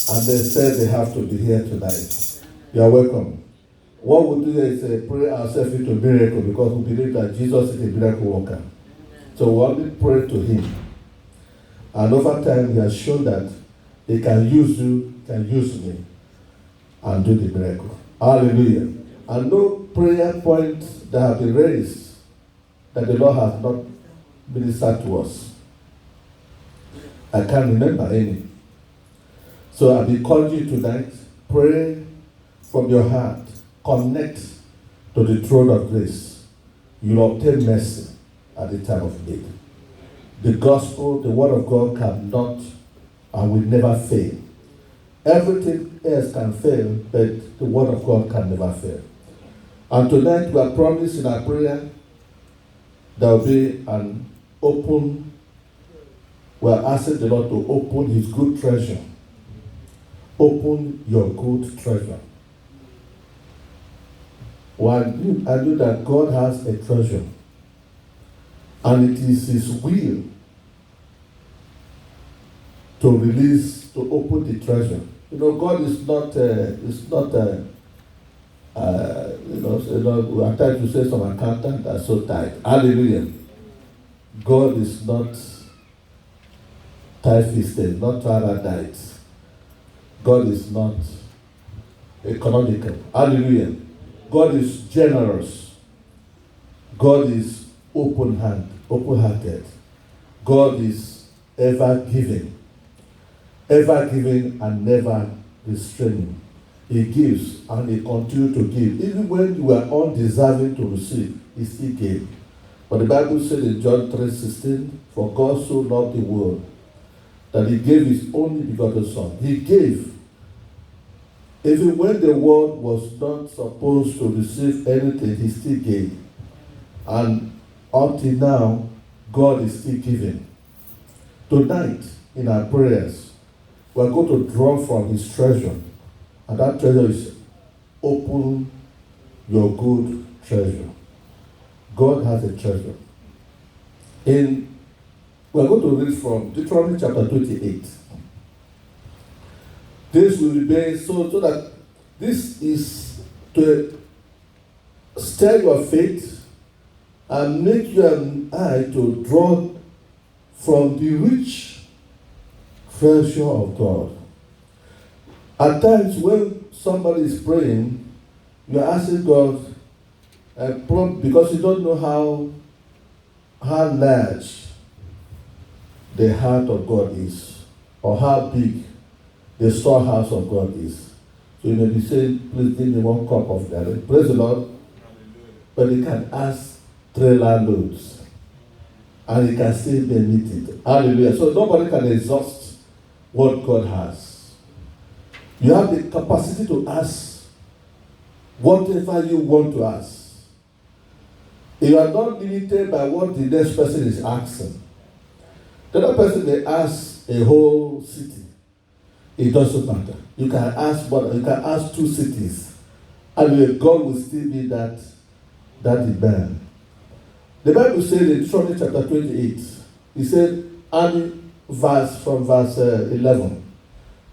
and they said they have to be here tonight. You are welcome. What we'll do here is pray ourselves into miracle, because we believe that Jesus is a miracle worker. So we only pray to him. And over time, he has shown that he can use you, can use me, and do the miracle. Hallelujah. And no prayer point that have been raised that the Lord has not ministered to us. I can't remember any. So I encourage you tonight, pray from your heart. Connect to the throne of grace. You'll obtain mercy at the time of need. The gospel, the word of God cannot and will never fail. Everything else can fail, but the word of God can never fail. And tonight we are promised in our prayer there will be an open, we are asking the Lord to open his good treasure. Open your good treasure. Well, I knew that God has a treasure, and it is his will to release, to open the treasure. You know, God is not, at times you say some accountant are so tight. Hallelujah. God is not tight-fisted, not paradise. God is not economical. Hallelujah. God is generous. God is open-hearted. God is ever giving and never restraining. He gives and he continues to give. Even when you are undeserving to receive, he still gave. But the Bible said in John 3:16, for God so loved the world that he gave his only begotten Son. He gave. Even when the world was not supposed to receive anything, he still gave. And until now, God is still giving. Tonight, in our prayers, we are going to draw from his treasure. And that treasure is open your good treasure. God has a treasure. We are going to read from Deuteronomy chapter 28. This will be based so that this is to stir your faith and make you and I to draw from the rich treasure of God. At times when somebody is praying, you are asking God, because you don't know how large the heart of God is, or how big the storehouse of God is. So you may be saying, please give me 1 cup of garlic. Praise the Lord. But you can ask trailer loads, and you can still meet it. Hallelujah. So nobody can exhaust what God has. You have the capacity to ask whatever you want to ask. You are not limited by what the next person is asking. The other person may ask a whole city. It doesn't matter. You can ask 2 cities, and God will still be that demand. The Bible said in Deuteronomy chapter 28, he said, and from verse 11.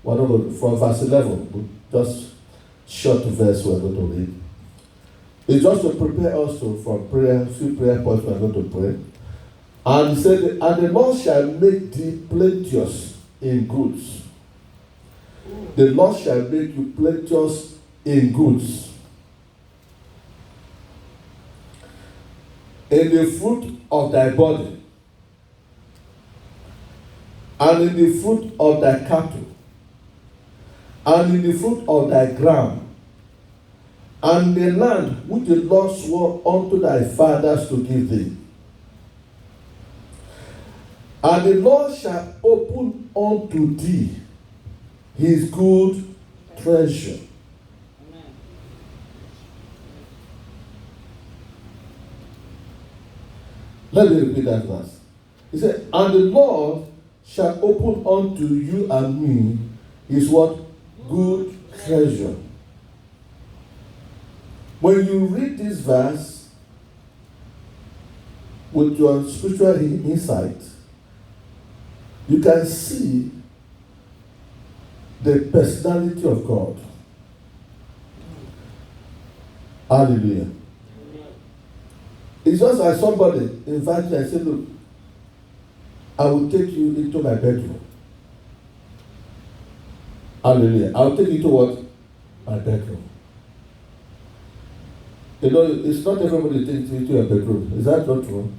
From verse 11, just short verse we're going to read. It's just to prepare us from prayer, a few prayer points we're going to pray. And he said, and the Lord shall make thee plenteous in goods. The Lord shall make you plenteous in goods, in the fruit of thy body, and in the fruit of thy cattle, and in the fruit of thy ground, and the land which the Lord swore unto thy fathers to give thee. And the Lord shall open unto thee his good treasure. Amen. Let me repeat that verse. He said, and the Lord shall open unto you and me his what? Good treasure. When you read this verse with your spiritual insight, you can see the personality of God. Hallelujah. It's just like somebody invite you and say, look, I will take you into my bedroom. Hallelujah. I'll take you to what? My bedroom. You know, it's not everybody takes you to your bedroom. Is that not true?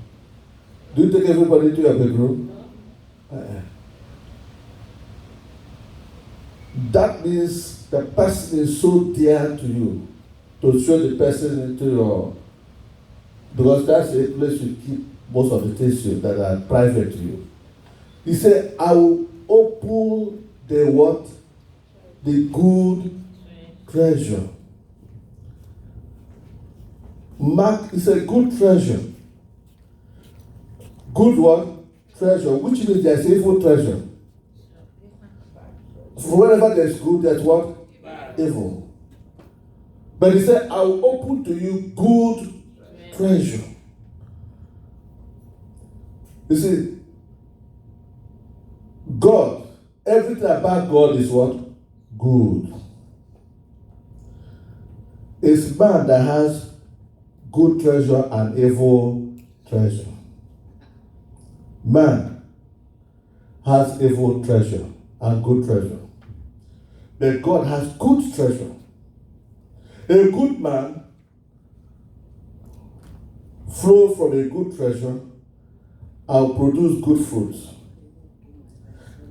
Do you take everybody to your bedroom? That means the person is so dear to you to show the person into your, because that's a place you keep most of the things that are private to you. He said, I will open the what? The good treasure. Mark is a good treasure. Good what? Treasure. Which means there's evil treasure. For wherever there's good, there's what? Evil. But he said, I will open to you good treasure. You see, God, everything about God is what? Good. It's man that has good treasure and evil treasure. Man has evil treasure and good treasure. But God has good treasure. A good man flow from a good treasure and produce good fruits.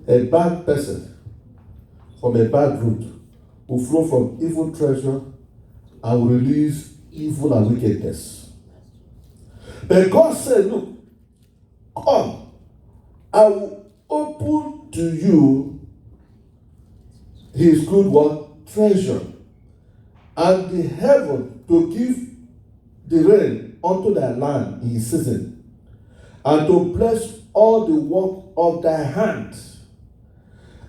A bad person from a bad root will flow from evil treasure and will release evil and wickedness. But God said, look, come, I will open to you his good what? Treasure. And the heaven to give the rain unto thy land in his season, and to bless all the work of thy hands.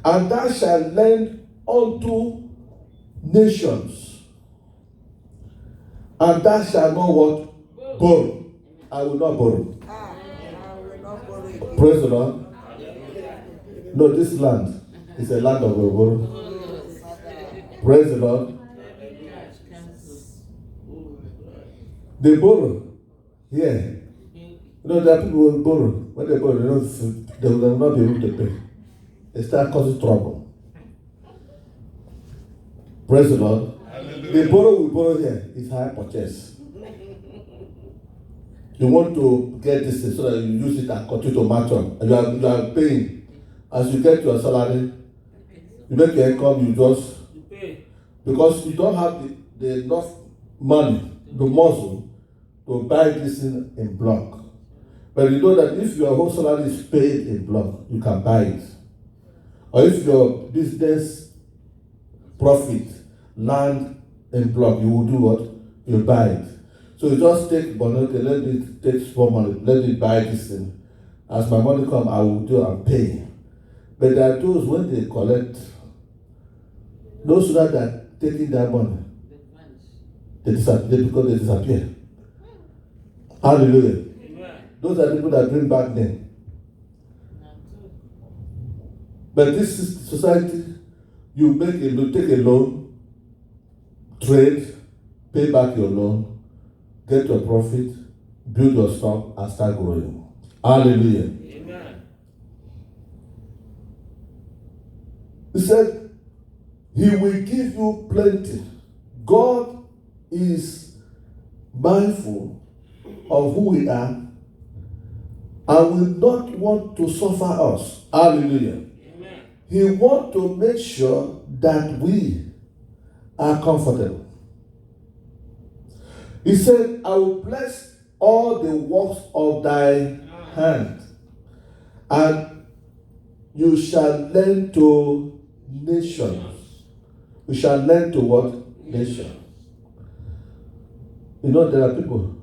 And thou shalt lend unto nations, and thou shalt not what? Borrow. I will not borrow. Praise the Lord. No, this land is a land of borrow. Praise the Lord. They borrow. Yeah. You know, there are people who borrow. When they borrow, they will not be able to pay. They start causing trouble. Praise the Lord. The borrow we borrow here is high purchase. You want to get this thing so that you use it and continue to match up. And you are paying. As you get your salary, you make your income, you just, because you don't have the enough money, the muscle, to buy this thing in block. But you know that if your whole salary is paid in block, you can buy it. Or if your business profit land in block, you will do what? You buy it. So you just take money, okay, let me take small money, let me buy this thing. As my money come, I will do and pay. But there are those when they collect, those that are taking that money, they disappear because they disappear. Hallelujah. Those are the people that bring back them. But this is society, you take a loan, trade, pay back your loan, get your profit, build your stock, and start growing. Hallelujah. Amen. He said, he will give you plenty. God is mindful of who we are and will not want to suffer us. Hallelujah. Amen. He wants to make sure that we are comfortable. He said, I will bless all the works of thy hand, and you shall lend to nations. You shall lend to what? Nations. You know, there are people,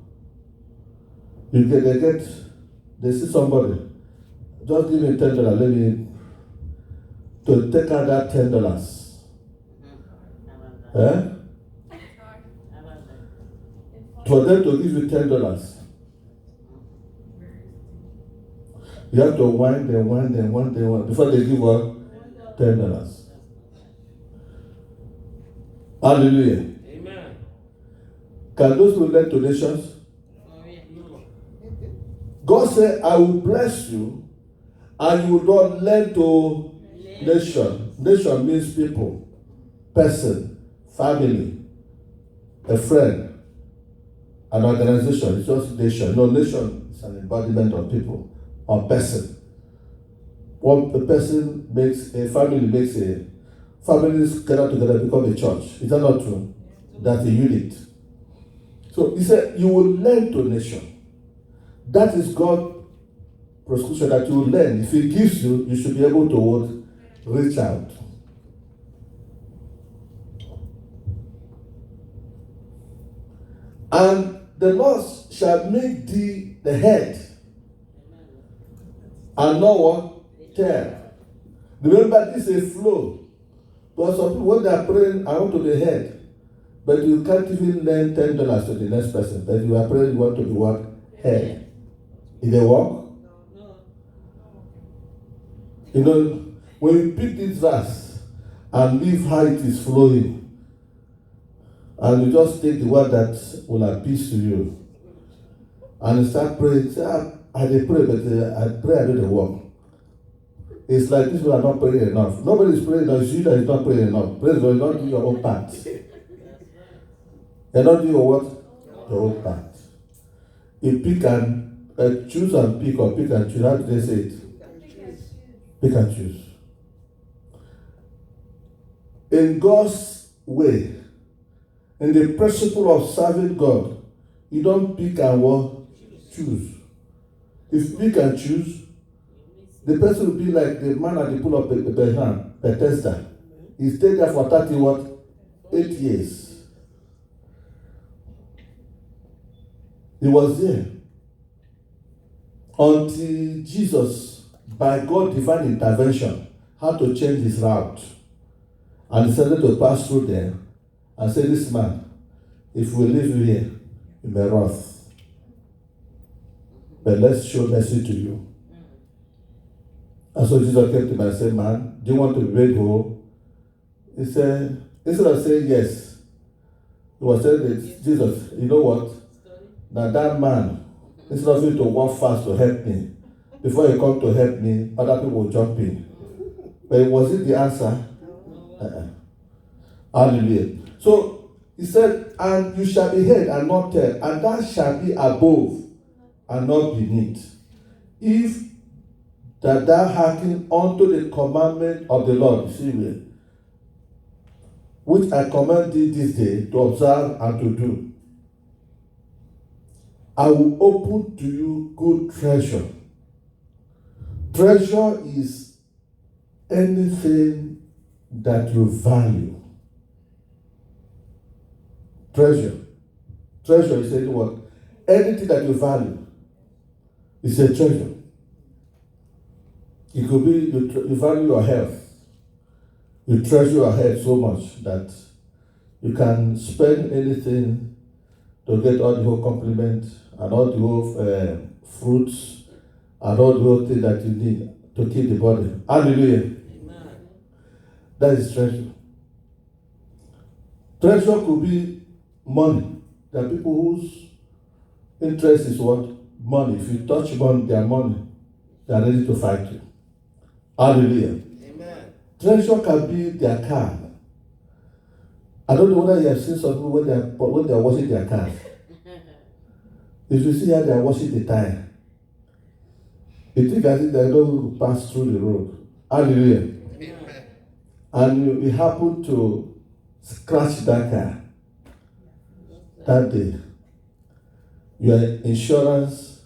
they see somebody, just give me $10, let me, to take out that $10. Eh? For them to give you $10, you have to wind them before they give what? $10. Hallelujah. Amen. Can those who lend to nations? God said, I will bless you, and you will not lend to nation. Nation means people, person, family, a friend, an organization. It's just nation. No, nation is an embodiment of people or person. One a person makes a family makes a families gather together become a church. Is that not true? That's a unit. So he said, you will lend to nation. That is God's prescription that you will lend. If He gives you, you should be able to what? Reach out. And the Lord shall make thee the head, and not what? Tail. Remember, this is a flow. But some people, when they are praying, I want to be head. But you can't even lend $10 to the next person. But you are praying, you want to be what? Head. Is they work? No. You know, when you pick this verse and leave how it is flowing, and you just take the word that will appease to you, and you start praying, say, I dey pray, but I pray I do the work. It's like these people are not praying enough. Nobody is praying enough. It's you that is not praying enough. Praise God, you don't do your own part. You're not doing your what? Your own part. You pick and choose and pick, or pick and choose. How do they say it? Pick and choose. In God's way, in the principle of serving God, you don't pick and what? Choose. If you pick and choose, the person will be like the man at the pool of Bethesda. He stayed there for 8 years. He was there until Jesus, by God's divine intervention, had to change his route and decided to pass through there and say, this man, if we leave you here, you may wrath. But let's show mercy to you. And so Jesus came to me and said, man, do you want to be made whole? He said, instead of saying yes, he was saying, Jesus, you know what? Now that man, instead of you to walk fast to help me, before you come to help me, other people will jump in. But was it the answer? Hallelujah. So he said, and you shall be head and not tail, and that shall be above and not beneath. If that thou hearken unto the commandment of the Lord, you see, which I command thee this day to observe and to do, I will open to you good treasure. Treasure is anything that you value. Treasure. Treasure is saying what? Anything that you value is a treasure. It could be you value your health. You treasure your health so much that you can spend anything to get all the whole compliment and all the whole fruits and all the whole thing that you need to keep the body. Hallelujah. Amen. That is treasure. Treasure could be money. There are people whose interest is what? Money. If you touch money, their money, they are ready to fight you. Hallelujah. Amen. Treasure can be their car. I don't know whether you have seen some people when they are washing their cars. If you see how they are washing the tire, you think as if they don't pass through the road. Hallelujah. Amen. And you happen to scratch that car that day, your insurance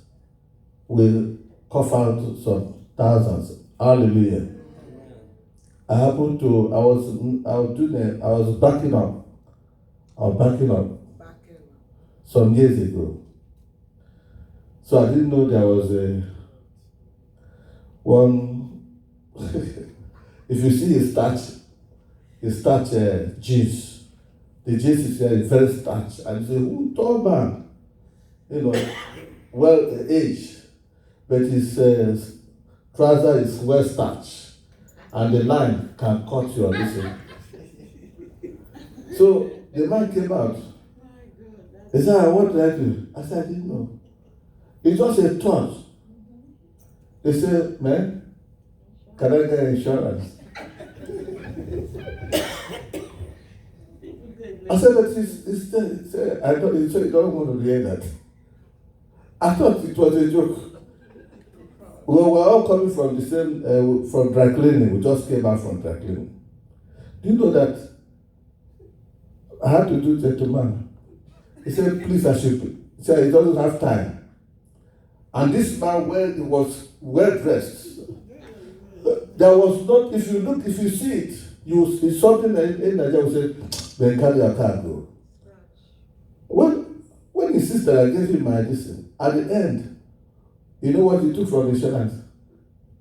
will cough out some thousands. Hallelujah. I was backing up some years ago. So I didn't know there was one. If you see his starch jeans. The jeans is very starch. And you say, who tall man? Well aged, but his trouser is well starched. And the line can cut you on this way. So the man came out. He said, what did I do? I said, I didn't know. It's just a thought. He said, man, can I get insurance? I said, but I thought he said, you don't want to hear that. I thought it was a joke. We were all coming from the same, from dry cleaning. We just came out from dry cleaning. Do you know that I had to do that to man? He said, please, I should. He said, he doesn't have time. And this man, when he was well dressed, there was not, if you see it, you see something in Nigeria will say, then carry your car and go. When he insisted, I gave him my medicine. At the end, you know what he took from the insurance?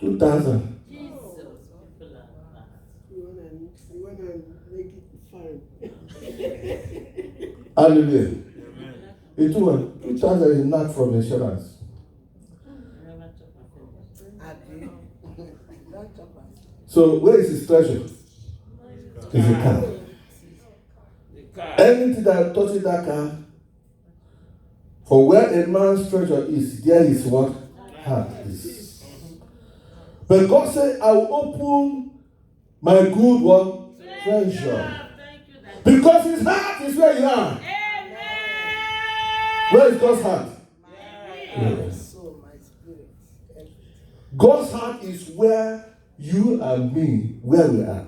2,000. You want to make it fine. Hallelujah. He took 2,000 is not from insurance. So where is his treasure? Is the car. Anything that touches that car, for where a man's treasure is, there is what heart is. But God said, I will open my good one treasure. Because his heart is where you are. Where is God's heart? Yes. God's heart is where you and me, where we are.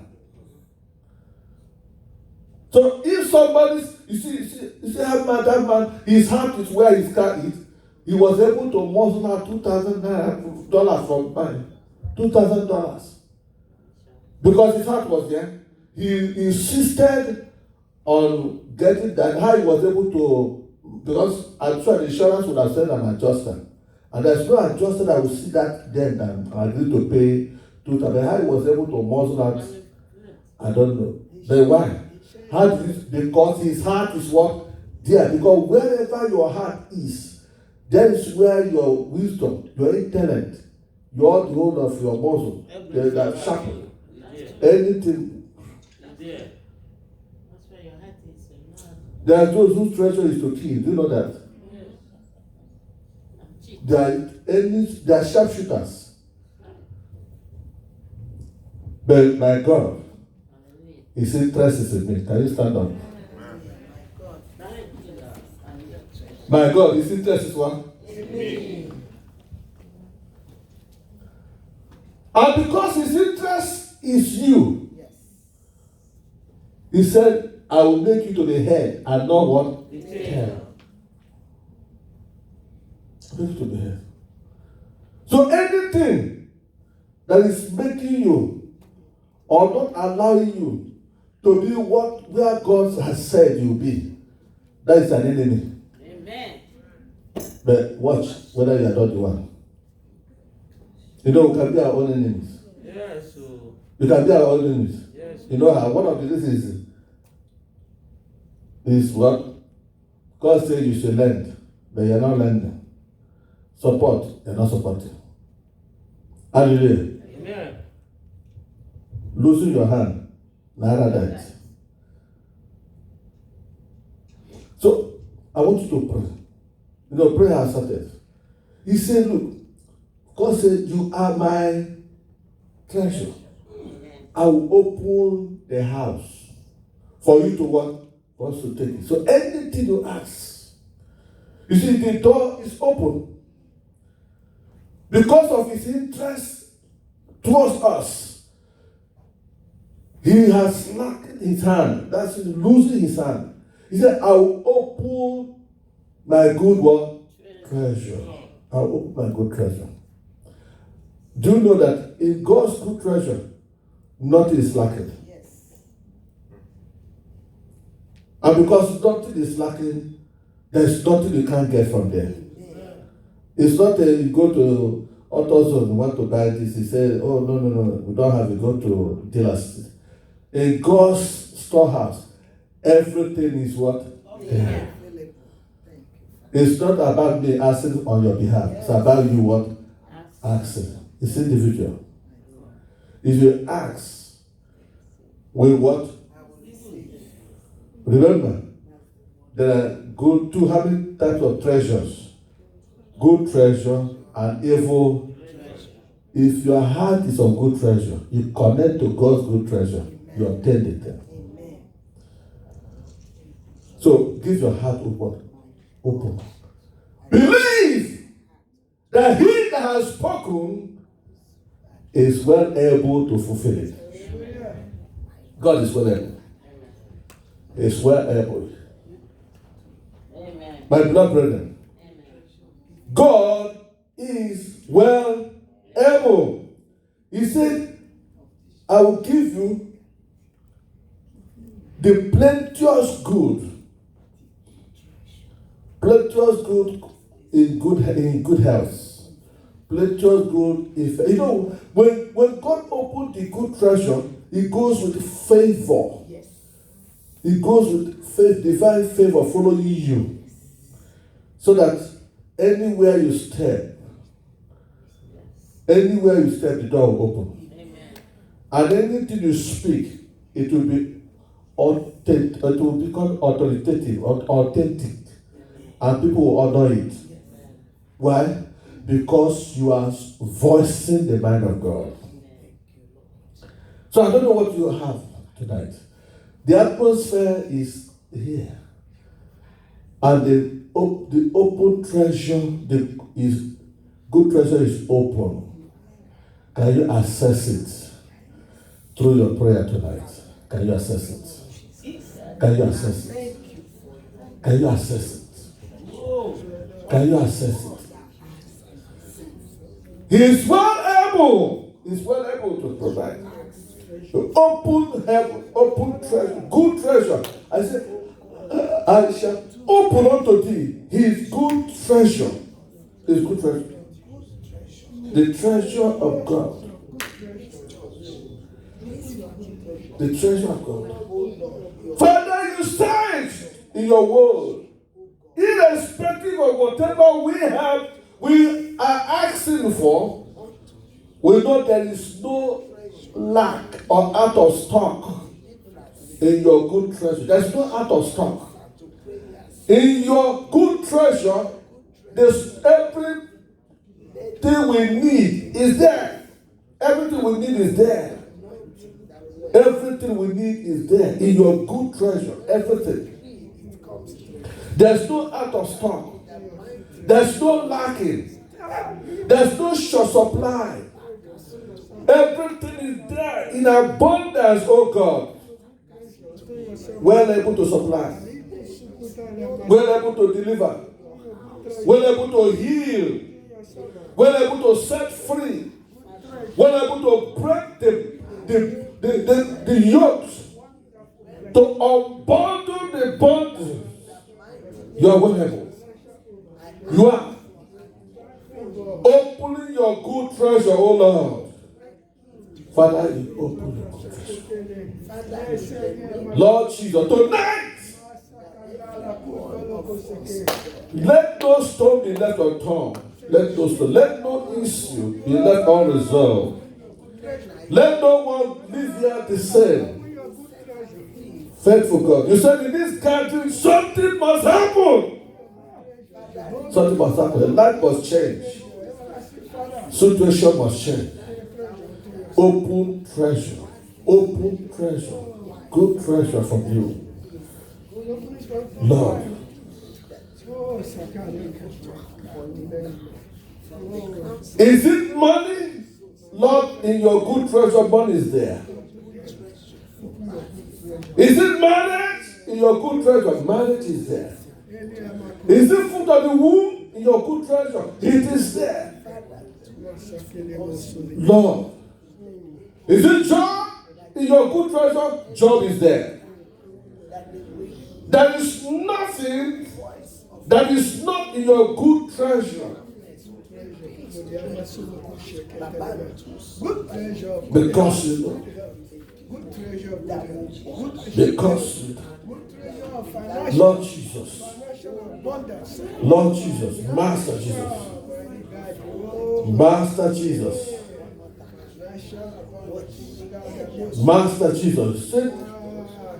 So if somebody's, you see that man, his heart is where his car is. He was able to muscle out $2,000 from mine. $2,000. Because his heart was there. He insisted on getting that. How he was able to, because I'm sure the insurance would have said an adjuster. And there's no adjuster that will see that then and agree to pay $2,000. How he was able to muscle out, I don't know. Then why? How did it? Because his heart is what? There. Because wherever your heart is, that is where your wisdom, your intellect, your hold of your muscle, that sharpen. Anything. That's where your heart is. There are those whose treasure is to kill. Do you know that? They are sharpshooters. But my God, his interest is in me. Can you stand up? My God, his interest is what? In me. And because his interest is you, he said, I will make you to the head and not what? The tail. Make you to the head. So anything that is making you or not allowing you to be where God has said you'll be, that is an enemy. Amen. But watch whether you are not the one. You know, we can be our own enemies. Yes. So. We can be our own enemies. Yes. You know how one of the reasons is what? God said you should lend, but you're not lending. Support, you're not supporting. Hallelujah. Amen. Losing your hand, neither that. So, I want you to pray. You know, prayer has started. He said, look, God said, you are my treasure. I will open the house for you to what? For us to take it. So anything you ask, you see, the door is open. Because of his interest towards us, he has slacked his hand. That's losing his hand. He said, I will open my good one treasure. I will open my good treasure. Do you know that in God's good treasure, nothing is lacking? Yes. And because nothing is lacking, there's nothing you can't get from there. It's not you go to AutoZone, you want to buy this, he said, oh, no, we don't have it, go to dealers. In God's storehouse, everything is what? Yeah. It's not about me asking on your behalf. It's about you what? Asking. It's individual. If you ask, with what? Remember, there are two how many types of treasures? Good treasure and evil. If your heart is of good treasure, you connect to God's good treasure, you obtain it there. So give your heart open. Believe that he that has spoken is well able to fulfill it. God is well able. He is well able. Amen. My beloved brethren, God is well able. He said, I will give you the plenteous good in good health, plenteous good in when God opened the good treasure, it goes with favor. Yes. It goes with faith, divine favor following you, so that anywhere you step, the door will open. Amen. And anything you speak, it will be authentic. It will become authoritative, authentic. And people will honor it. Why? Because you are voicing the mind of God. So I don't know what you have tonight. The atmosphere is here. And the open treasure, good treasure is open. Can you access it through your prayer tonight? Can you access it? Can you access it? Can you access it? Can you access it? He is well able. He is well able to provide. So open heaven, open treasure, good treasure. I said, I shall open unto thee his good treasure. His good treasure. The treasure of God. The treasure of God. Father, you search in your word. Irrespective of whatever we are asking for, we know there is no lack or out of stock in your good treasure. There's no out of stock. In your good treasure, there's everything we need is there. Everything we need is there. Everything we need is there in your good treasure. Everything. There's no out of stock. There's no lacking. There's no short supply. Everything is there in abundance, oh God. Well able to supply. Well able to deliver. Well able to heal. Well able to set free. Well able to break the yokes. To unbundle the bondage. You are well able. You are opening your good treasure, oh Lord. Father, you open your good treasure. Lord Jesus, tonight, let no stone be left unturned. Let no issue be left unresolved. Let no one live here the same. Faithful God. You said in this country, something must happen. Something must happen. Life must change. Situation must change. Open treasure. Open treasure. Good treasure from you. Lord. Is it money? Lord, in your good treasure, money is there. Is it marriage? In your good treasure, marriage is there. Is it fruit of the womb? In your good treasure, it is there. Lord. Is it job? In your good treasure, job is there. There is nothing that is not in your good treasure. Because you know. Because Lord Jesus, Lord Jesus, Master Jesus, Master Jesus, Master Jesus,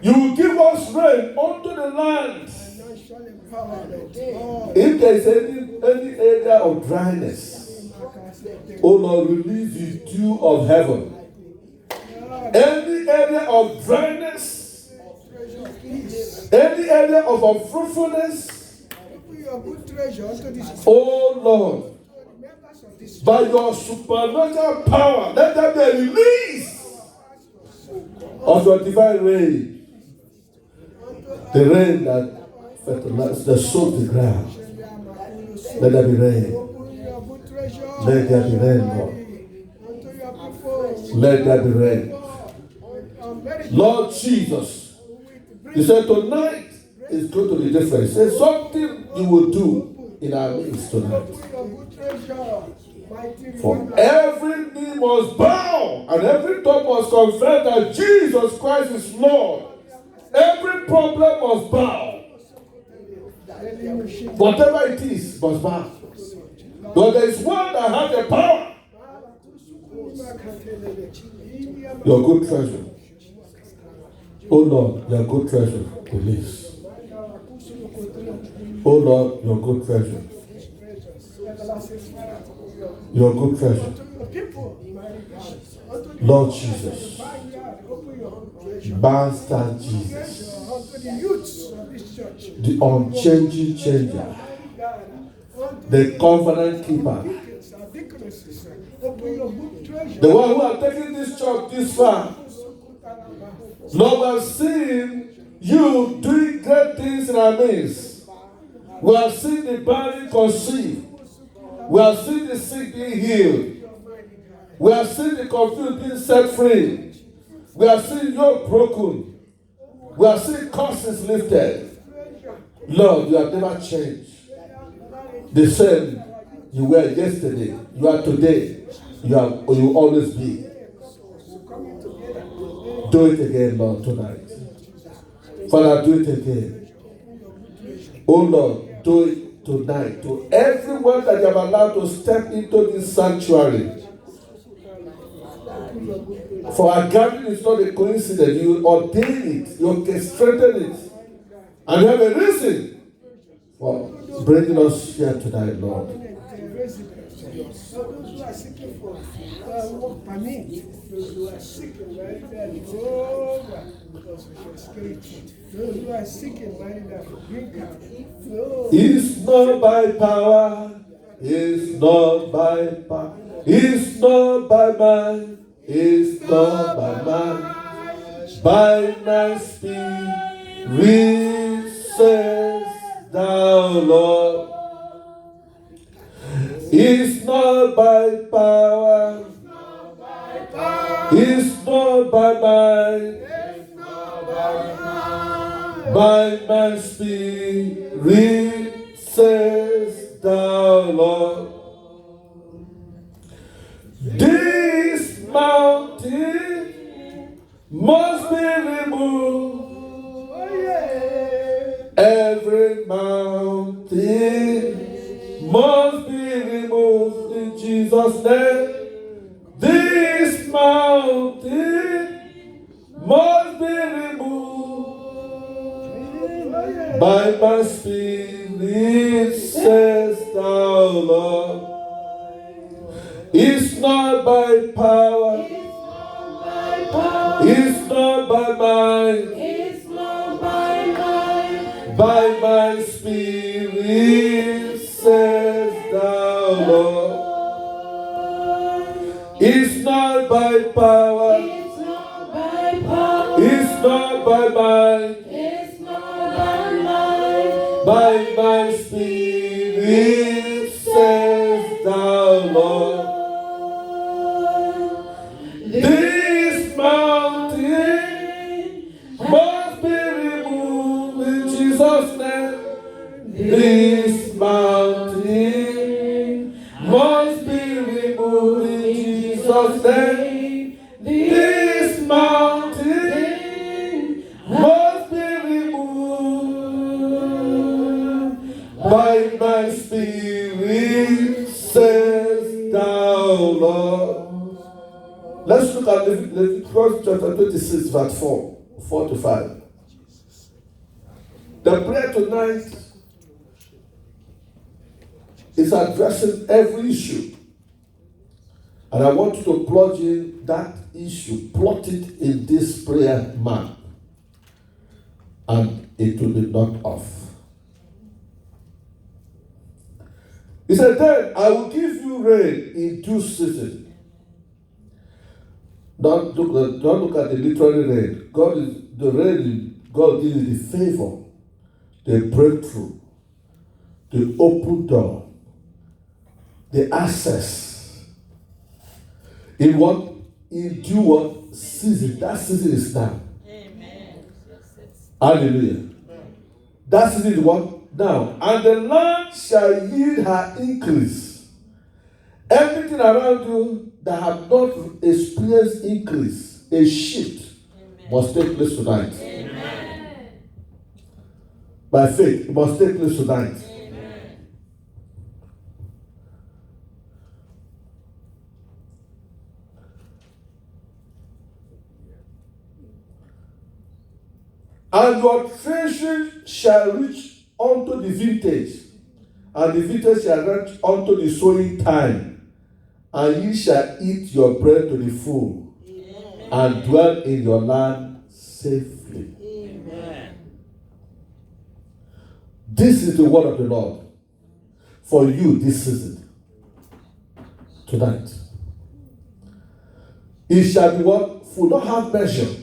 You will give us rain unto the land. financial empowerment. Lord, If there is any area of dryness, oh Lord, release the dew of heaven. Any area of dryness, treasure of peace. any area of unfruitfulness, Open your good treasure unto this oh Lord, members of this by your supernatural power, let there be a release of your divine rain. The rain that fertilizes, that soaks the ground. Let there be rain. Open your good treasure. Let there be rain, Lord. Unto your people. Let there be rain. Lord Jesus, you said tonight is going to be different. You said something you will do in our midst tonight. For every knee must bow and every tongue must confess that Jesus Christ is Lord. Every problem must bow. Whatever it is must bow. But there is one that has the power. Your good treasure. Oh Lord, your good treasure. Release. Oh Lord, your good treasure. Your good treasure. Lord Jesus. Master Jesus. The unchanging changer. The covenant keeper. The one who has taken this church this far. Lord, we have seen you doing great things in our midst. We have seen the barren conceived. We have seen the sick being healed. We have seen the confused being set free. We have seen yoke broken. We have seen curses lifted. Lord, you have never changed. The same you were yesterday, you are today, you will always be. Do it again, Lord, tonight. Father, do it again. Oh Lord, do it tonight to everyone that you have allowed to step into this sanctuary. For our gathering is not a coincidence. You ordain it, you orchestrated it, and you have a reason for bringing us here tonight, Lord. Those who are seeking for work permit, those who are seeking marital because of your spirit, those who are seeking marital green card, it's not by power, it's not by power, it's not by might, it's not by might, by my spirit says thou, Lord. It's not by power, it's not by might, by my spirit says thou, Lord. This mountain must be removed. Every mountain must be removed in Jesus' name. This mountain must be removed by my spirit, says thou, Lord. It's not by power, it's not by might, by my spirit, says thou, Lord. It's not by power, it's not by might, by my spirit, says thou, Lord. This mountain must be removed in Jesus' name. This mountain must be removed in Jesus' name. This mountain must be removed by my spirit, says thou, Lord. Let's look at Leviticus chapter 26, verse 4 to 5. The prayer tonight is addressing every issue. And I want you to plug in that issue, plot it in this prayer map, and it will be knocked off. He said, then I will give you rain in due season. Don't look at the literal rain. God gives you the favor, the breakthrough, the open door, the access. In what? In due what? Season. That season is now. Amen. Hallelujah. That season is what? Now. And the land shall yield her increase. Everything around you that have not experienced increase, a shift, must take place tonight. Amen. By faith, it must take place tonight. Amen. And your treasure shall reach unto the vintage, and the vintage shall reach unto the sowing time, and ye shall eat your bread to the full, and dwell in your land safely. Amen. This is the word of the Lord for you this season, tonight. It shall be what? Full, not half measure.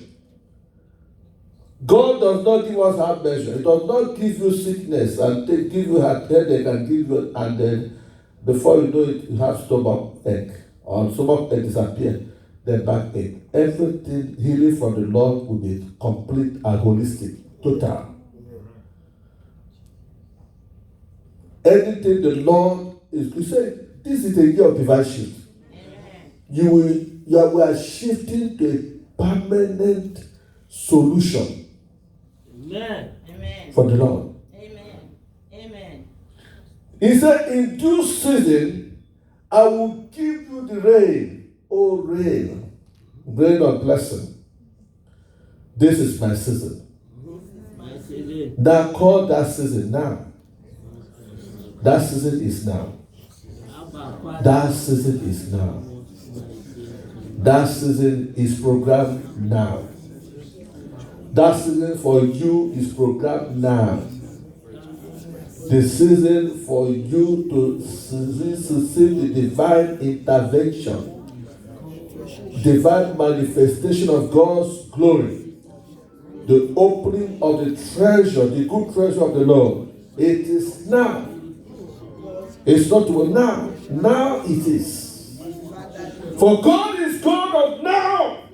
God does not give us half measure. He does not give you sickness and give you headache and give you, and then before you know it, you have stomach ache, or stomach ache disappear, then backache. Everything healing from the Lord will be complete and holistic, total. Anything the Lord is, he said, this is a year of divine shift. We are shifting to a permanent solution. Amen. Amen. For the Lord. Amen. Amen. He said, in due season, I will give you the rain, O rain, rain of blessing. This is my season. My season. Now call that season now. That season is now. That season is now. That season is programmed now. That season for you is programmed now. The season for you to receive the divine intervention, divine manifestation of God's glory, the opening of the treasure, the good treasure of the Lord. It is now. It's not now. Now it is. For God is God of now.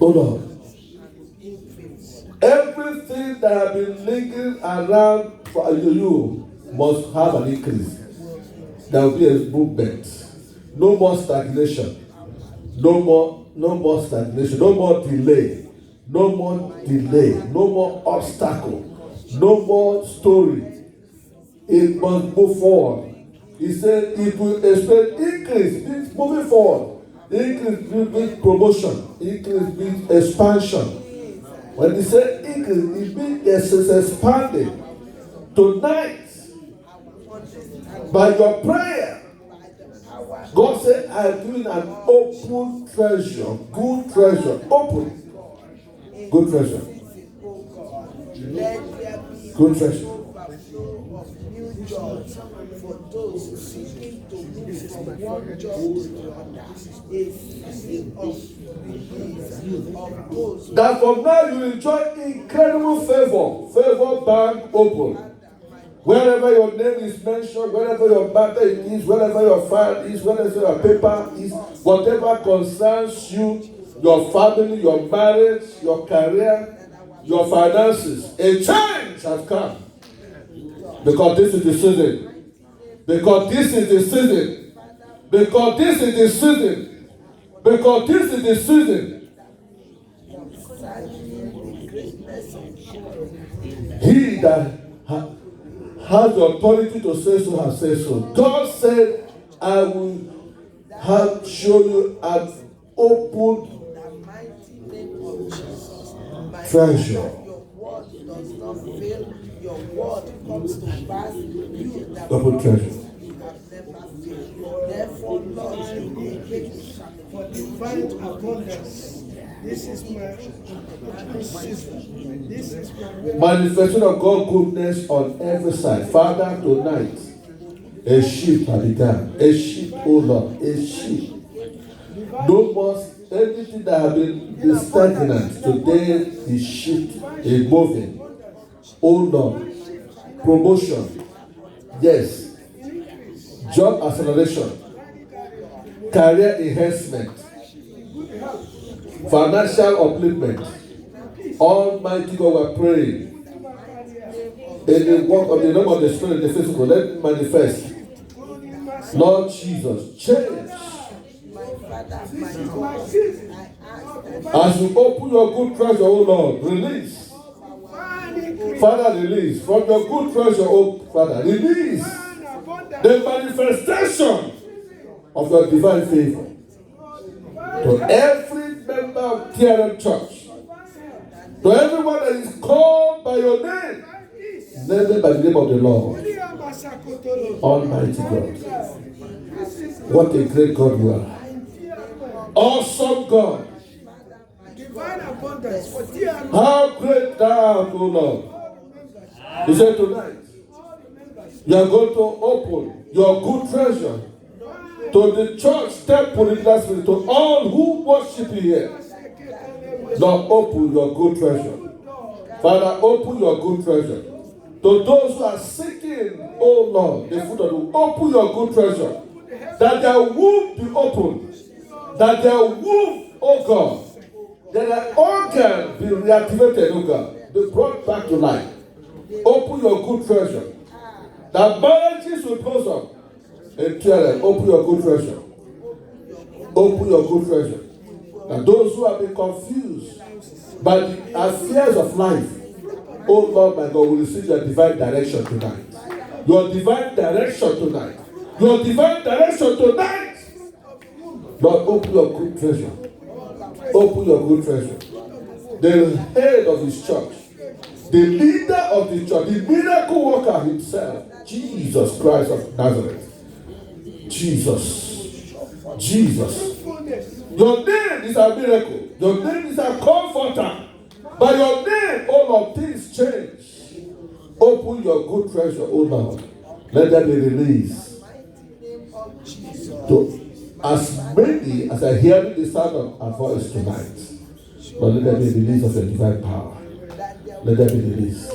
Oh Lord, everything that has been lingering around for you must have an increase. There will be a movement. No more stagnation. No more stagnation. No more delay. No more delay. No more obstacle. No more story. It must move forward. He said it will expect increase. It's moving forward. Increase means promotion. Increase means expansion. When he said increase, it means it's expanding. Tonight, by your prayer, God said, I am doing an open treasure. Good treasure. Open. Good treasure. Good treasure. For those seeking to move from one job to the other, a season of release of those. That from now you enjoy incredible favor. Favor bank open. Wherever your name is mentioned, wherever your matter is, wherever your file is, wherever your paper is, whatever concerns you, your family, your marriage, your career, your finances, a change has come. Because this is the season. Because this is the season. Because this is the season. Because this is the season. He that has the authority to say so has said so. God said, I will have shown you an open treasure. Your word does not fail. Your word comes to pass. You that Double treasure. you have never failed. Therefore, Lord, you will make for divine abundance. This is my season. This is my Manifestation of God's goodness on every side. Father, tonight, a shift has begun. A shift, oh Lord, a shift. No more anything that has been stagnant. Today, the shift is moving. Oh Lord, promotion. Yes. Job acceleration. Career enhancement. Financial upliftment. Almighty God, we are praying. In the work of the name of the Spirit, the physical, let it manifest. Lord Jesus, change. As you open your good treasure, oh Lord, release. Father, release. From your good treasure, oh Father, release the manifestation of your divine favor to every member of TRM Church, to everyone that is called by your name, named by the name of the Lord. Almighty God, what a great God you are. Awesome God. divine abundance for TRM. How great thou art, O Lord. He said tonight, you are going to open your good treasure to the church temple in that spirit, to all who worship you here. Lord, open your good treasure. Father, open your good treasure. To those who are seeking, oh Lord, the fruit of the womb, open your good treasure. That their womb be open. That their womb, oh God, that their organ be reactivated, oh God, be brought back to life. Open your good treasure. That marriages will blossom. And tell them, open your good treasure. Open your good treasure. And those who have been confused by the affairs of life, oh Lord my God, will receive your divine direction tonight. Your divine direction tonight. Your divine direction tonight. Lord, open your good treasure. Open your good treasure. The head of his church, the leader of the church, the miracle worker himself, Jesus Christ of Nazareth. Jesus. Jesus. Your name is a miracle. Your name is a comforter. By your name, oh Lord, things change. Open your good treasure, oh Lord. Let there be release to as many as are hearing the sound of our voice tonight. Lord, let there be release of your divine power. Let there be release.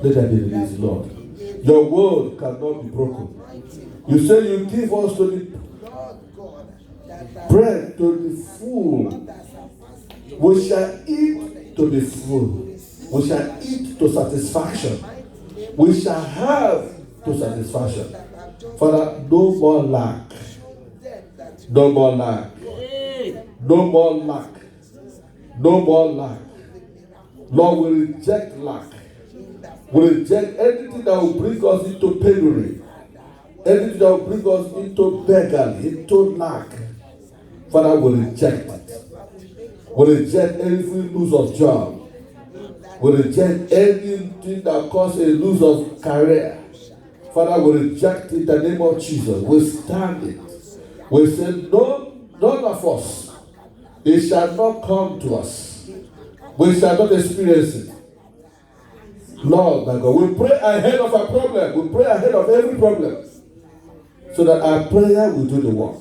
Let there be release, Lord. Your word cannot be broken. You say you give us to the bread to the full. We shall eat to the full. We shall eat to satisfaction. We shall have to satisfaction. Father, no more lack. No more lack. No more lack. No more lack. Lord, we reject lack. We reject anything that will bring us into penury. Anything that will bring us into beggary, into lack. Father, we reject it. We reject every lose of job. We reject anything that causes a lose of career. Father, we reject it in the name of Jesus. We stand it. We say, no, none of us. It shall not come to us. We shall not experience it. Lord, my God, we pray ahead of our problem. We pray ahead of every problem. So that our prayer will do the work.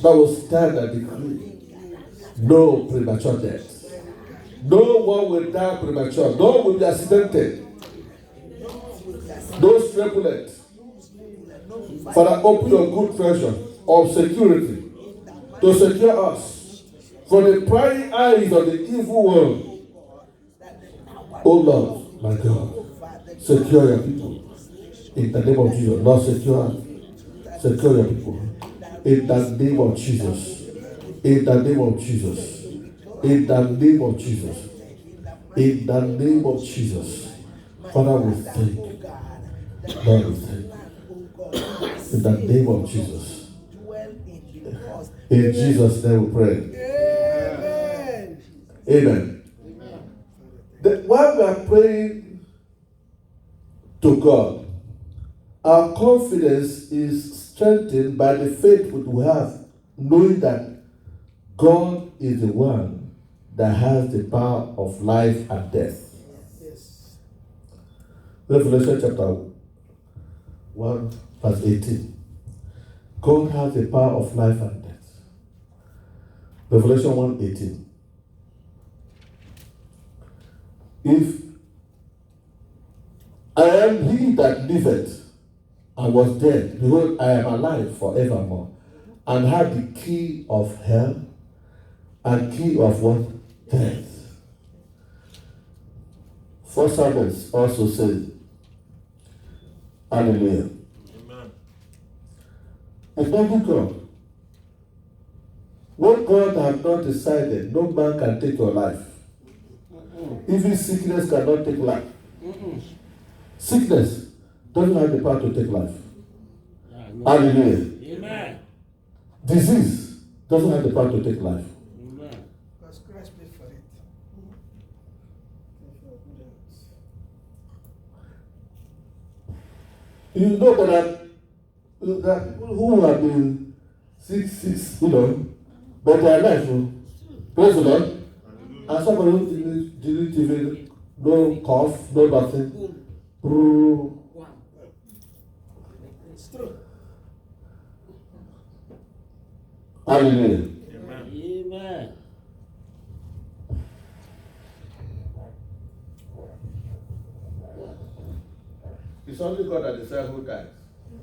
That will stand and decree. No premature death. No one will die premature. No one will be accidented. No strangulate. Father, open your good treasure of security to secure us from the prying eyes of the evil world. Oh Lord, my God, secure your people. In the name of Jesus, Lord, secure your people. In the name of Jesus. In the name of Jesus. In the name of Jesus. In the name of Jesus. Father, we thank you. Lord, we thank you. In the name of Jesus. In Jesus' name we pray. Amen. Amen. While we are praying to God, our confidence is strengthened by the faith we have, knowing that God is the one that has the power of life and death. Yes. Revelation chapter 1, verse 18. God has the power of life and death. Revelation 1:18. If I am he that liveth and was dead, behold, I am alive forevermore, and have the key of hell and key of what? Death. First Samuel also says, hallelujah. Amen. It's not God. What God has not decided, no man can take your life. Even sickness cannot take life. Sickness doesn't have the power to take life. Hallelujah. Amen. Disease doesn't have the power to take life. Amen. Because Christ paid for it. You know that people who have been sick, but they are alive. Praise the Lord. And somebody who didn't even, no cough, no nothing. It's true. Hallelujah. Amen. It's only God that decides who dies.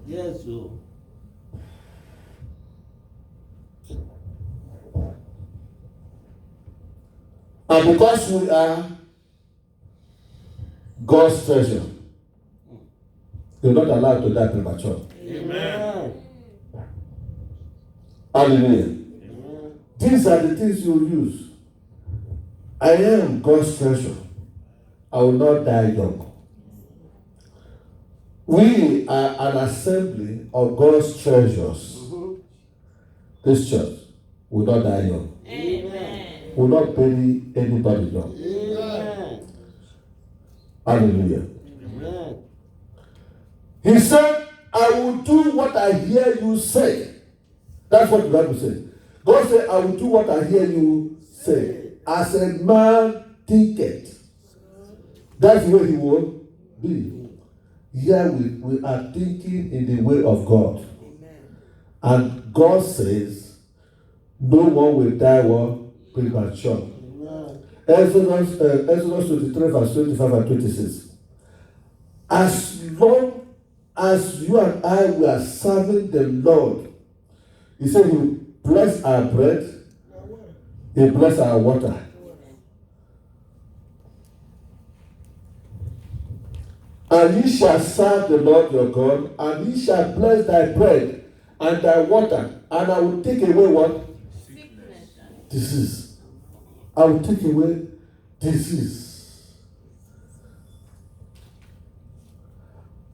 Yes, sir. And because we are God's treasure, you're not allowed to die premature. Amen. Hallelujah. Amen. These are the things you use. I am God's treasure. I will not die young. We are an assembly of God's treasures. This church will not die young. Amen. Will not bury anybody young. Amen. Hallelujah. Amen. He said, I will do what I hear you say. That's what the Bible says. God said, I will do what I hear you say. As a man thinketh. That's where he will be. Here we are thinking in the way of God. And God says, no one will die premature. Exodus 23, verse 25 and 26. As long as you and I were serving the Lord, he said he will bless our bread, he will bless our water. And ye shall serve the Lord your God, and he shall bless thy bread and thy water, and I will take away what? Disease. I will take away disease.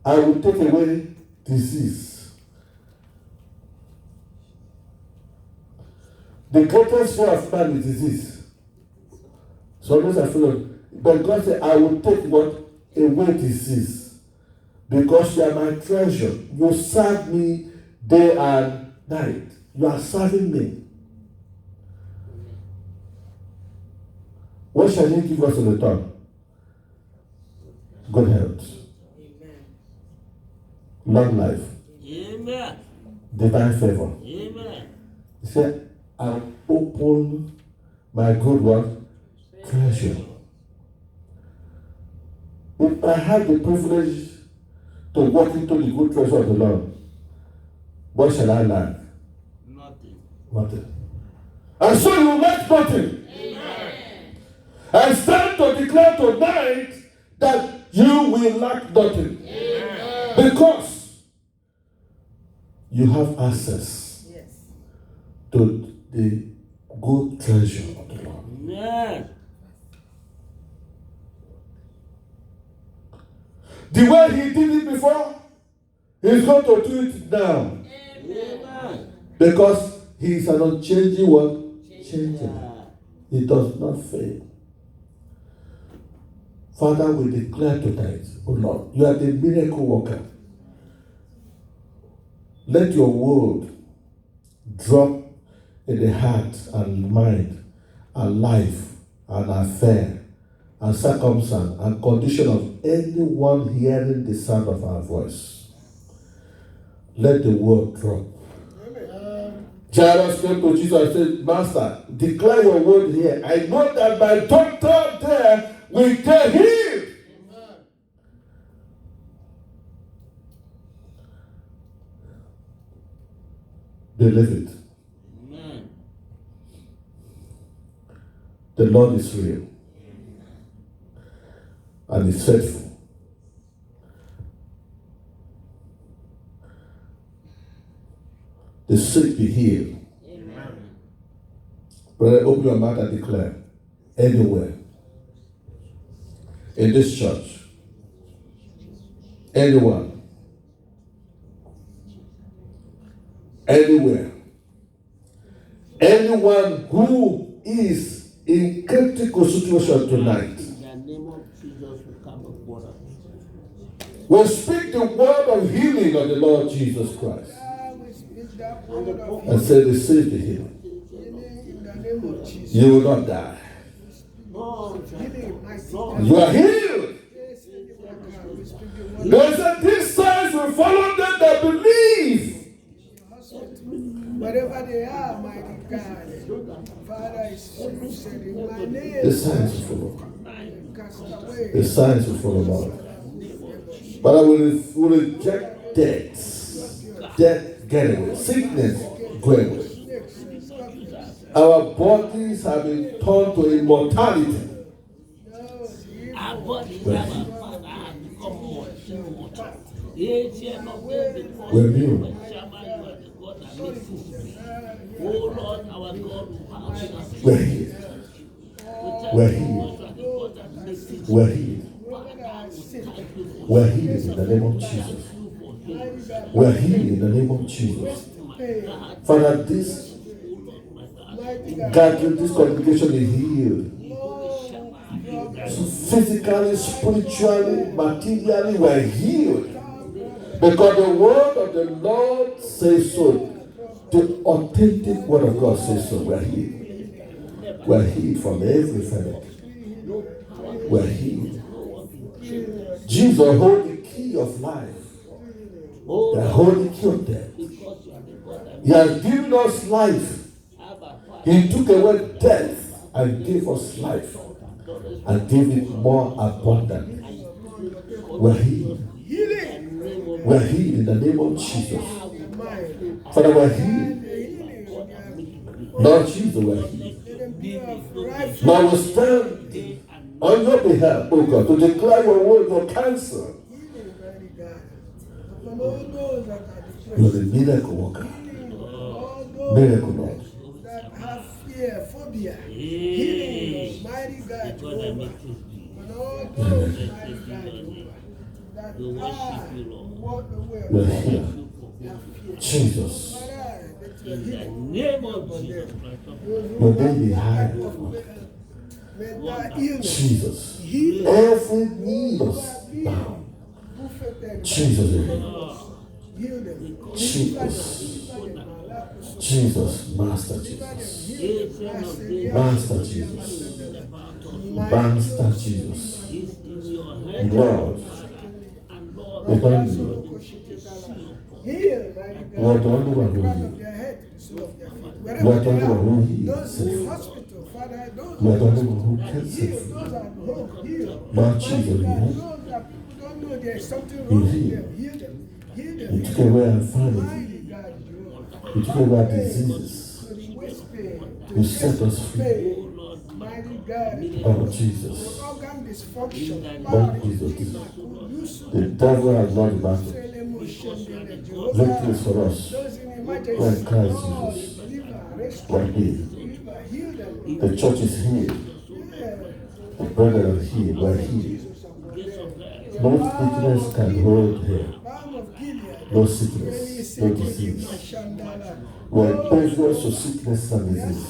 I will take away disease. The greatest fear of man is disease. Sometimes I feel, but God said, I will take what? Away disease. Because you are my treasure. You serve me day and night. You are serving me. What shall he give us in return? Good health. Amen. Long life. Amen. Divine favor. Amen. He said, I'll open my good one treasure. If I have the privilege to walk into the good treasure of the Lord, what shall I lack? Nothing. Nothing. And so you lack nothing. I stand to declare tonight that you will lack nothing. Because you have access to the good treasure of the Lord. Amen. The way he did it before, he's going to do it now. Amen. Because he is an unchanging what? Changer. He does not fail. Father, we declare tonight, oh Lord, you are the miracle worker. Let your word drop in the heart and mind and life and affair and circumstance and condition of anyone hearing the sound of our voice. Let the word drop. Jairus came to Jesus and said, Master, declare your word here. I know that my doctor there will get healed. Believe it. Amen. The Lord is real. And is faithful. The sick be healed. Amen. Brother, open your mouth and declare. Anywhere. In this church. Anyone. Anywhere. Anyone who is in critical situation tonight. In the name of Jesus, we come before us. Will speak the word of healing of the Lord Jesus Christ. We speak that word of And say, receive the healing. healing in the name of Jesus. You will not die. Healing, I see You are healed. Yes, we speak the word There is a these signs will follow them that believe. wherever they are, mighty God. Father, you said in my name. The signs will follow. Cast away. The signs will follow, Lord. But I will reject death. Death, get away. Sickness, go away. Our bodies have been turned to immortality. Our bodies have become more immortal. We're immune. Oh Lord, our God, We're healed. We're healed. We're healed. We're healed in the name of Jesus. We're healed in the name of Jesus. Father, this gathering, this congregation is healed. So physically, spiritually, materially, we're healed. Because the word of the Lord says so. The authentic word of God says so. We're healed. We're healed from every infirmity. We're healed. Jesus holds the key of life. The holy key of death. He has given us life. He took away death and gave us life. And gave it more abundantly. We're healed. We're healed in the name of Jesus. Father, we're healed. Lord Jesus, we're healed. Now we stand on your behalf, oh God, to declare your word, your counsel. You're the miracle worker. Miracle Lord. That have fear, phobia, healing, mighty God, Jehovah. And all those, mighty God, that walk the way You're of here. God. Jesus. Father, let your in the healing name of Jesus Christ. Your name be high. mental illness, Jesus. healing, Every need us bound. Jesus. heal them. Jesus. Jesus. Master Jesus. Master Jesus. Master Jesus. Lord. We don't need. Heal, You are the only one who heals. You are the only one who heals. Those in hospital, Father, those You are the only one who can heal, save. those at home, heal. Lord Jesus, you heal. Those that people don't know there's something wrong with them, heal them. Heal them. You took away infirmity. Mighty God, Jehovah. You took away our diseases. To the waist pain, to You the set us chest free. pain. Mighty God, Oh Jesus. organ dysfunction. Oh Jesus. The devil has not the battle. Victory is for us. Those in We're in emergency, Christ Lord, Jesus. deliver, rescue, We're healed. deliver, heal them. The church is healed. The brethren are healed. We're healed. No sickness can hold here. Balm of Gilead. No sickness, no disease. We're impervious to sickness and disease.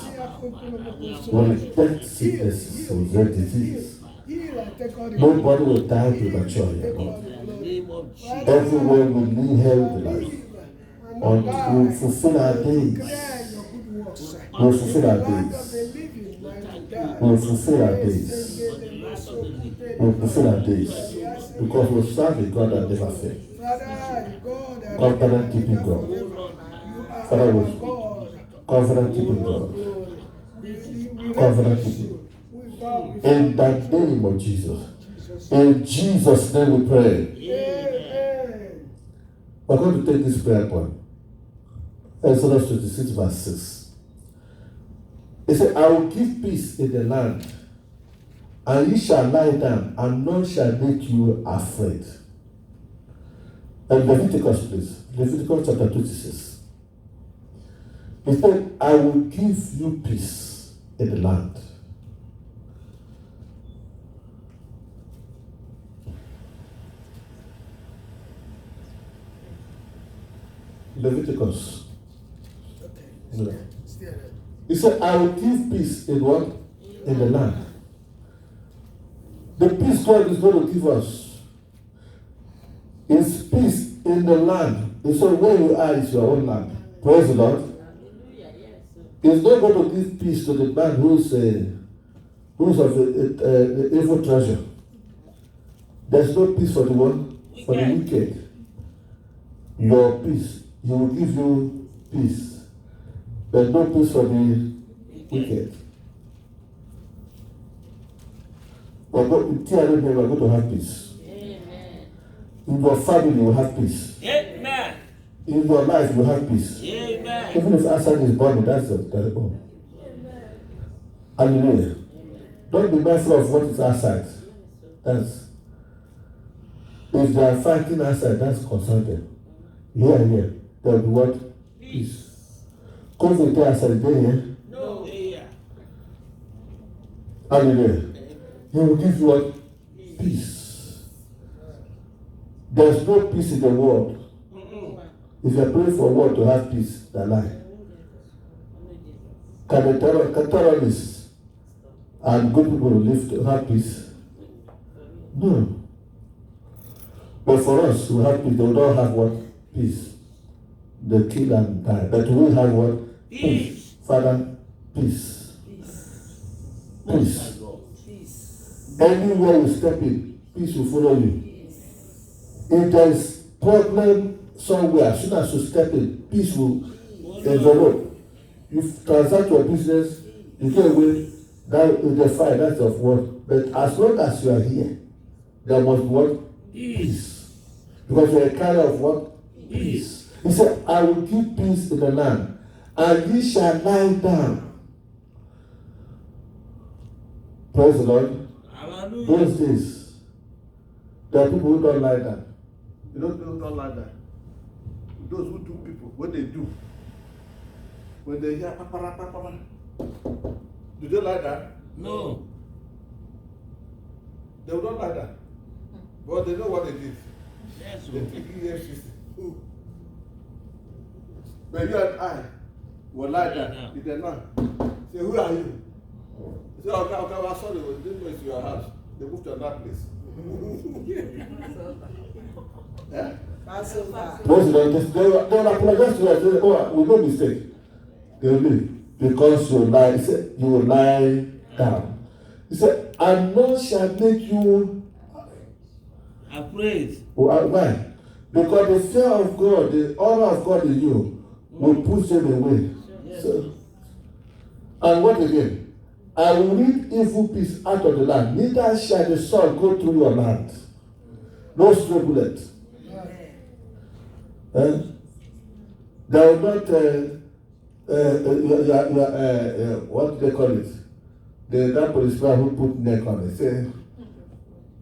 We're reject sicknesses and reject disease. Heal and take all the Nobody will die prematurely. Take all Lord. the In the glory. name of Jesus. Everyone will live healthy life. Live and not Until we die. fulfill our days. Declare your good works. We'll fulfill our In the land of the days. living, mighty God. We'll fulfill our Yes, days. take it, and so put it We'll in fulfill our mind. days. Yes, Because we serve a God that never fails. Father, you God, that Covenant you keeping are God. forever. You are Father, our we God. covenant keeping Oh, God. glory. We Covenant reverence keeping. you. We bow before In the you. name of Jesus. Jesus. In Jesus' name we pray. Amen. We're going to take this prayer point. Exodus 26 verse 6. He said, I will give peace in the land, and ye shall lie down, and none shall make you afraid. And Leviticus, please. Leviticus chapter 26. He said, I will give you peace in the land. Leviticus. Okay. Yeah. Stay there. He said, I will give peace in what? In the land. The peace God is going to give us is peace in the land. And so where you are is your own land. Praise the Lord. He's not going to give peace to the man who's of the evil treasure. There's no peace for the one, for the wicked. Your peace, he will give you peace. But no peace for the wicked. We're going to have peace. Amen. In your family, you will have peace. Amen. In your life, you will have peace. Amen. Even if outside is burning, that's terrible. Hallelujah. Don't be mindful of what is outside. That's if they are fighting outside, that's concerning. Here, there will be what? Peace. COVID outside there, yeah? No. Yeah. Hallelujah. He will give you what? Peace. There's no peace in the world. If you are praying for a world to have peace, they lie. Can terrorists and good people live to have peace? No. But for us who have peace, they don't have what? Peace. They kill and die. But we have what? Peace. Father, peace. Peace. Anywhere you step in, peace will follow you. If there is problem somewhere, as soon as you step in, peace will envelop. You transact your business, you get away, that with the fire, that's of what. But as long as you are here, there must be what? Peace. Because you are a carrier of what? Peace. He said, I will give peace in the land, and ye shall lie down. Praise the Lord. Hallelujah. Those days, there are people who don't lie down. You know people who don't lie down. Those who do people, what they do, when they hear papa, papa, do they lie down? No. They will not lie down. But they know what they did. Yes. They take EFCC. But you and I will lie down. If they're not, say, who are you? Say, okay, I'm sorry, this place is your house. They moved to another place. Yeah? They will apologize to us. They say, oh, we made mistake. They will leave. Because you lie. He said, you will lie down. He said, and none shall make you Afraid. why? Because the fear of God, the honor of God in you will push them away. Yes. So, and what again? I will rid evil peace out of the land. Neither shall the sword go through your land. No stray bullet. They will not, what do they call it? That policeman who put neck on it. Say,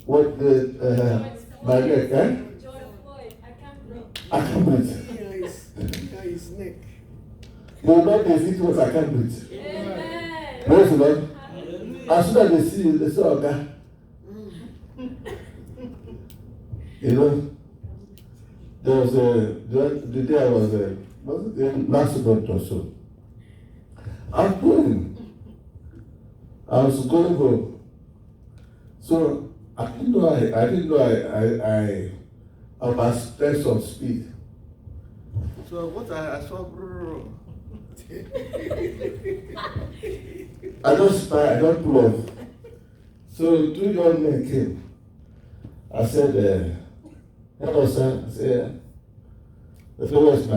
what my neck, eh? I can't breathe. His neck. They will not be a victim of I can't breathe. Amen. Praise the Lord. Hallelujah. As soon as they see you, they say, okay. You know, there was the day I was it last month or so. I was going home. So I didn't know I must take some speed. So what I saw, I don't spy, I don't pull off. So 2 young men came. I said, hello sir. I said, where's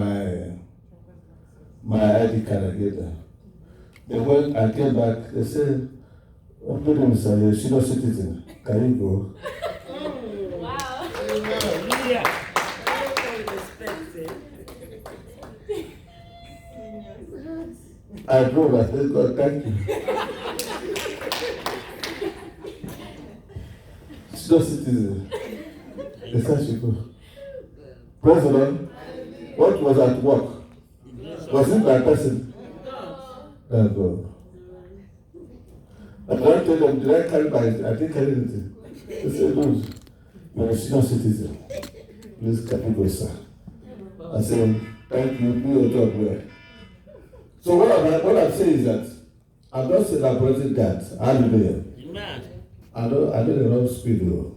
my ID card? I gave them. They went, I came back, they said, what do you say? You're a senior citizen. Can you go? Wow. Yeah. I drove, I said, God, thank you. Senior citizen. They said she go. Praise the Lord. What was at work? Was it my person? Thank God. I want to tell them, did I carry my, I didn't carry anything. They said, no, you're a senior citizen. Please, can you go, sir? I said, thank you, do your job well. So what I'm saying is that I'm not celebrating that. Hallelujah. Amen. I don't run speed though.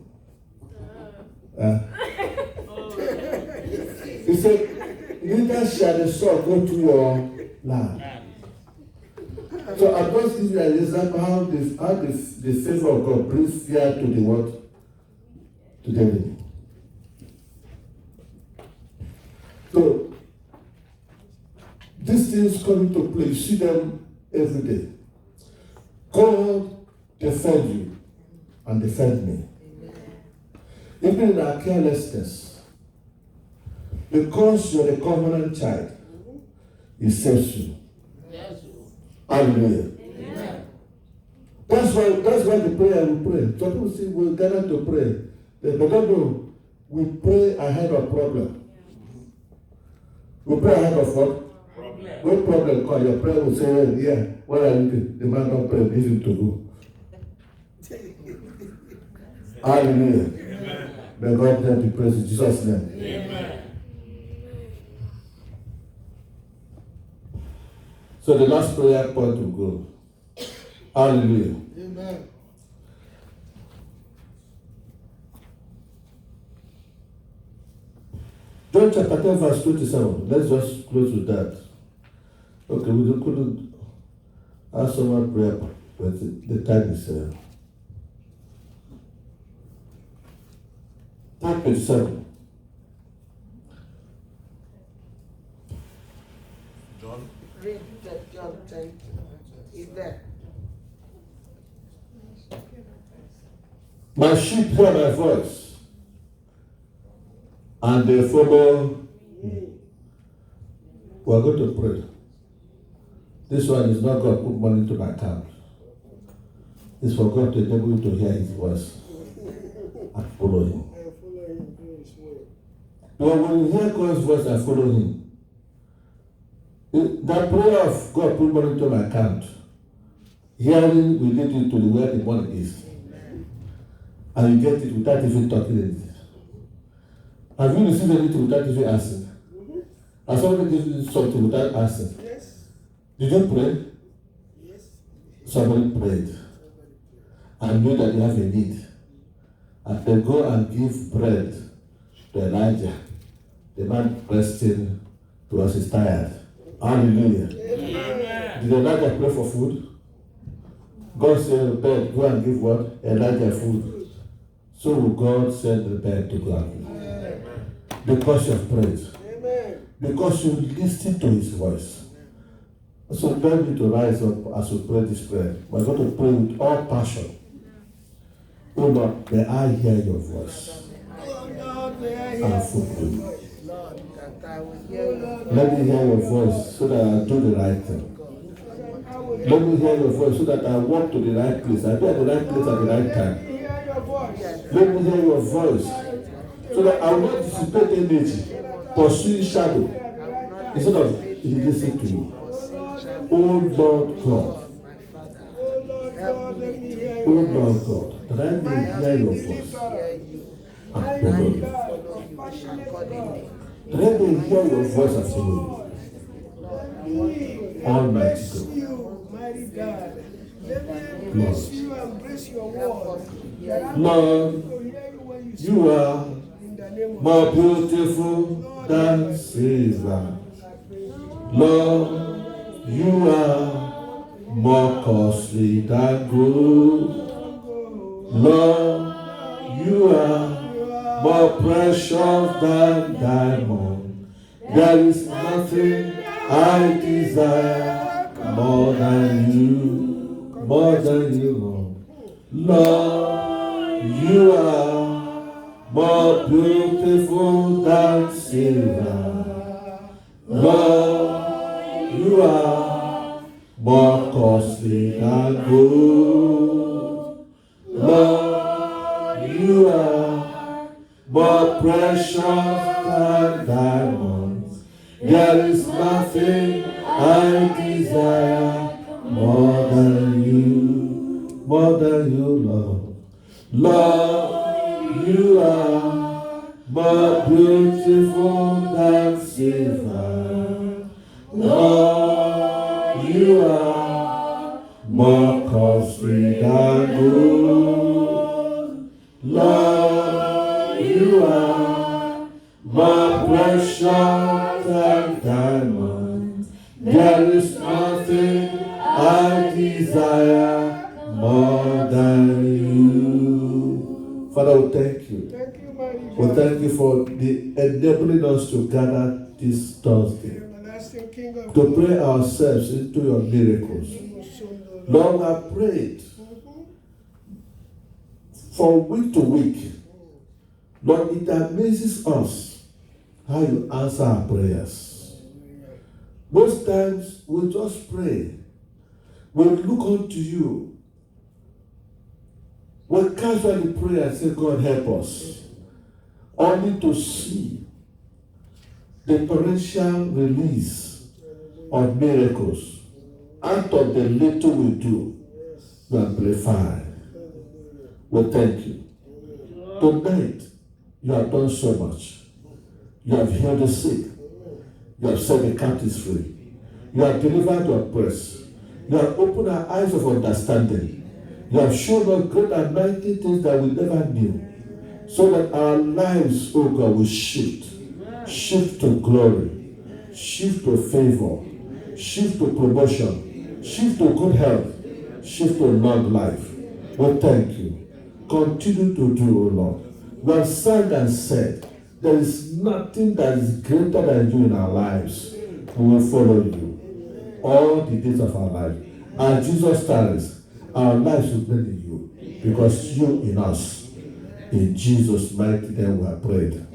He said, neither shall the sword go to your land. So I'm just giving you an example how the favor of God brings fear to the what? To the enemy. So these things come into play. You see them every day. God defend you and defend me. Even in our carelessness, because you're a covenant child, He saves you. Hallelujah. Amen. That's why the prayer we pray. Some people say we gather to pray. But don't know, we pray ahead of problem. We pray ahead of what? Problem. When problem comes, your prayer will say, well, yeah, what are you doing? The man don't pray, leave him to go. Hallelujah. Amen. May God name be praised in Jesus' name. Amen. So the last prayer point will go. Hallelujah. Amen. John chapter 10 verse 27. Let's just close with that. Okay, we couldn't ask someone prayer, but the time is 10:27. John. Read that John 10. Is there? My sheep hear my voice, and they follow me. We are going to pray. This one is not going to put money into my account. It's for God to enable you to hear His voice and follow Him. And follow him to his word. When you hear God's voice and follow Him, that prayer of God put money into my account, hearing will lead you to where the money is. And you get it without even talking anything. Have you received anything without even asking? Has somebody given you something without asking? Yes. Did you pray? Yes. Somebody prayed and knew that you have a need. And they go and give bread to Elijah. The man resting because he's tired. Hallelujah. Amen. Did Elijah pray for food? God said, "Bed, go and give what? Elijah food." So will God send the bed to go and give. Because you have prayed. Amen. Because you listen to His voice. So God need to rise up as we pray this prayer. We're going to pray with all passion. Oh Lord, may I hear your voice Oh Lord, may I hear and follow your you. voice. Lord, that I will hear your voice. Let me hear your voice so that I do the right thing. I will hear Let me hear your voice so that I walk to the right place. I be at the right place at the right time. hear your voice. Let me hear your voice so that I will not dissipate energy, pursuing shadow, instead of listening to you. Oh Lord God, Oh Lord God, let me hear oh your Lord voice. God, that I may hear your voice and Mighty follow you. God, compassionate God. Let me hear your voice and follow Let me Almighty embrace God. you, mighty God. Let me embrace you, embrace is your word. That Lord, will hear you when you speak. you are In the name of more beautiful than silver. Lord, you are more costly than gold. Lord, you are more precious than diamond. There is nothing I desire more than you, Lord. Lord, you are more beautiful than silver. Lord, you are more costly than gold. Lord, you are more precious than diamonds. There is nothing I desire more than you, Lord. Lord, you are more beautiful than silver. Lord, you are more costly than gold. Lord, you are more precious than diamonds. There is nothing I desire more than you. Father, we thank you. Thank you, mighty We God. thank you for the enabling us to gather this Thursday Everlasting King of to glory. pray ourselves into your miracles. Lord, we have prayed from week to week. Lord, it amazes us how you answer our prayers. Most times we just pray. We look unto you. We casually pray and say, God, help us. Only to see the torrential release of miracles out of the little we do. We amplify. We thank you. Tonight, you have done so much. You have healed the sick. You have set the captives free. You have delivered the oppressed. You have opened our eyes of understanding. You have shown us great and mighty things that we never knew. So that our lives, oh God, will shift. Shift to glory. Shift to favor. Shift to promotion. Shift to good health. Shift to long life. We thank you. Continue to do, O Lord. We have sang and said, there is nothing that is greater than you in our lives. We will follow you all the days of our life. And Jesus tarries, our lives will be in you, because you in us. In Jesus' mighty name we have prayed.